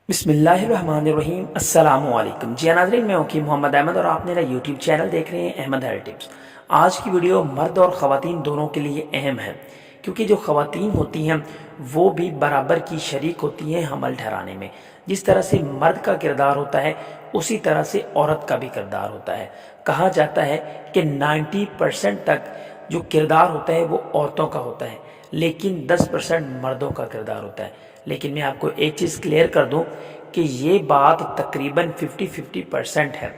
बिस्मिल्लाहिर्रहमानिर्रहीम अस्सलाम वालेकुम। जी नाज़रीन, मैं वकील मोहम्मद अहमद और आप मेरा यूट्यूब चैनल देख रहे हैं अहमद हेल्थ टिप्स। आज की वीडियो मर्द और ख़वातीन दोनों के लिए अहम है, क्योंकि जो ख़वातीन होती हैं वो भी बराबर की शरीक होती हैं हमल ठहराने में। जिस तरह से मर्द का किरदार होता है उसी तरह से औरत का भी किरदार होता है। कहा जाता है कि 90% तक जो किरदार होता है वो औरतों का होता है, लेकिन 10% मर्दों का किरदार होता है। लेकिन मैं आपको एक चीज़ क्लियर कर दूं कि ये बात तकरीबन 50-50% है।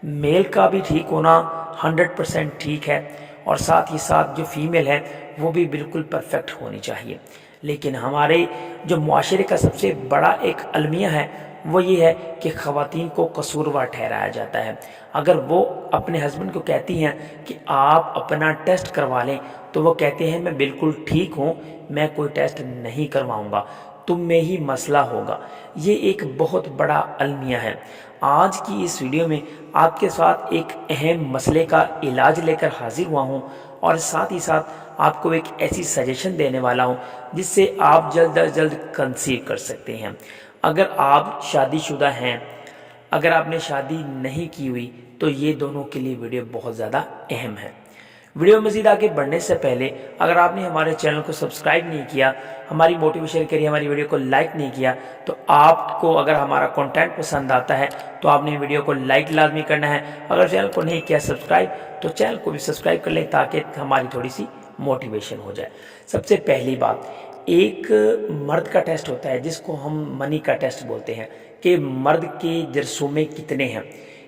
मेल का भी ठीक होना 100% ठीक है, और साथ ही साथ जो फीमेल है वो भी बिल्कुल परफेक्ट होनी चाहिए। लेकिन हमारे जो मुआशरे का सबसे बड़ा एक अलमिया है वो ये है कि ख़वातीन को कसूरवार ठहराया जाता है। अगर वो अपने हस्बैंड को कहती हैं कि आप अपना टेस्ट करवा लें, तो वो कहते हैं मैं बिल्कुल ठीक हूँ, मैं कोई टेस्ट नहीं करवाऊँगा, तुम में ही मसला होगा। ये एक बहुत बड़ा अलमिया है। आज की इस वीडियो में आपके साथ एक अहम मसले का इलाज लेकर हाजिर हुआ हूँ, और साथ ही साथ आपको एक ऐसी सजेशन देने वाला हूँ जिससे आप जल्द अज जल्द कंसीव कर सकते हैं। अगर आप शादीशुदा हैं, अगर आपने शादी नहीं की हुई, तो ये दोनों के लिए वीडियो बहुत ज़्यादा अहम है। वीडियो मज़ीद आगे बढ़ने से पहले अगर आपने हमारे चैनल को सब्सक्राइब नहीं किया, हमारी मोटिवेशन के लिए हमारी वीडियो को लाइक नहीं किया, तो आपको अगर हमारा कंटेंट पसंद आता है तो आपने वीडियो को लाइक लाजमी करना है। अगर चैनल को नहीं किया सब्सक्राइब, तो चैनल को भी सब्सक्राइब कर लें ताकि हमारी थोड़ी सी मोटिवेशन हो जाए। सबसे पहली बात, एक मर्द का टेस्ट होता है जिसको हम मनी का टेस्ट बोलते हैं, कि मर्द के जरसूमे कितने हैं,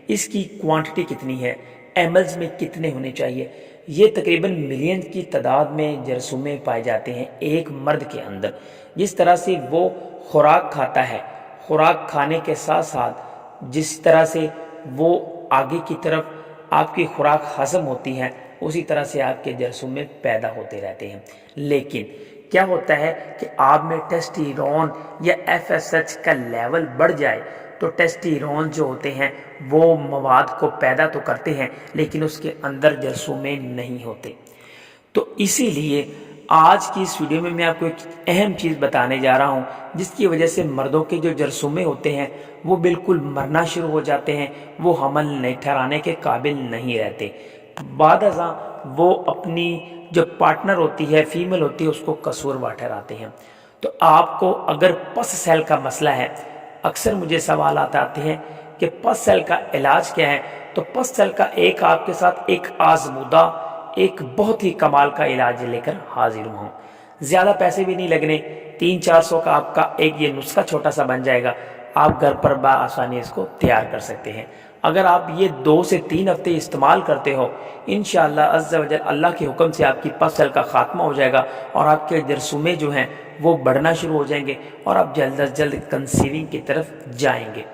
इसकी क्वांटिटी कितनी है, एमएल्स में कितने होने चाहिए। ये तकरीबन मिलियन की तादाद में जरसूमे पाए जाते हैं एक मर्द के अंदर। जिस तरह से वो खुराक खाता है, खुराक खाने के साथ साथ जिस तरह से वो आगे की तरफ आपकी खुराक हजम होती है, उसी तरह से आपके जरसूमे पैदा होते रहते हैं। लेकिन क्या होता है कि आप में टेस्टोस्टेरोन या एफएसएच का लेवल बढ़ जाए, तो टेस्टोस्टेरोन जो होते हैं वो मवाद को पैदा तो करते हैं, लेकिन उसके अंदर जरसूमे नहीं होते। तो इसीलिए आज की इस वीडियो में मैं आपको एक अहम चीज़ बताने जा रहा हूं, जिसकी वजह से मर्दों के जो जरसूमे होते हैं वो बिल्कुल मरना शुरू हो जाते हैं, वो हमल नहीं ठहराने के काबिल नहीं रहते। बाद अज़ां वो अपनी जो पार्टनर होती है, फीमेल होती है, उसको कसूरवार ठहराते हैं। तो आपको अगर पस सेल का मसला है, अक्सर मुझे सवाल आते हैं कि पस सेल का इलाज क्या है, तो पस सेल का एक आपके साथ एक आजमूदा, एक बहुत ही कमाल का इलाज लेकर हाजिर हुआ हूँ। ज़्यादा पैसे भी नहीं लगने, 300-400 का आपका एक ये नुस्खा छोटा सा बन जाएगा। आप घर पर बआसानी इसको तैयार कर सकते हैं। अगर आप ये 2 से 3 हफ्ते इस्तेमाल करते हो, इंशाअल्लाह अज़्ज़ा वजल अल्लाह के हुक्म से आपकी पस सेल का खात्मा हो जाएगा, और आपके जरसूमे जो हैं वो बढ़ना शुरू हो जाएंगे, और आप जल्द अज जल्द कंसीविंग की तरफ जाएंगे।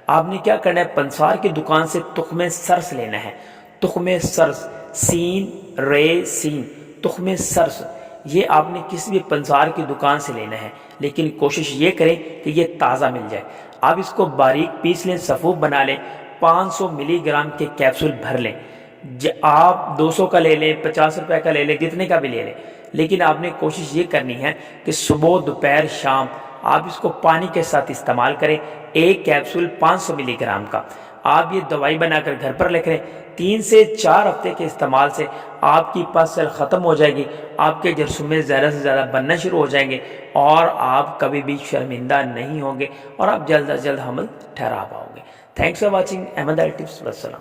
आपने क्या करना है, पंसार की दुकान से तुख्मे सरस लेना है। तुख्मे सरस, सीन रे सीन, तुख्मे सरस, ये आपने किसी भी पंसार की दुकान से लेना है, लेकिन कोशिश ये करें कि ये ताज़ा मिल जाए। आप इसको बारीक पीस लें, सफ़ूफ बना लें, 500 मिलीग्राम के कैप्सूल भर लें। आप 200 का ले लें, 50 रुपए का ले लें, जितने का भी ले लें, लेकिन आपने कोशिश ये करनी है कि सुबह दोपहर शाम आप इसको पानी के साथ इस्तेमाल करें। एक कैप्सूल 500 मिलीग्राम का आप ये दवाई बनाकर घर पर लिख लें। 3 से 4 हफ्ते के इस्तेमाल से आपकी पस सेल ख़त्म हो जाएगी, आपके जरसूमे ज़्यादा से ज़्यादा बनना शुरू हो जाएंगे, और आप कभी भी शर्मिंदा नहीं होंगे, और आप जल्द अज जल्द हमल ठहरा पाओगे। Thanks for watching Ahmad health tips. वस्सलाम।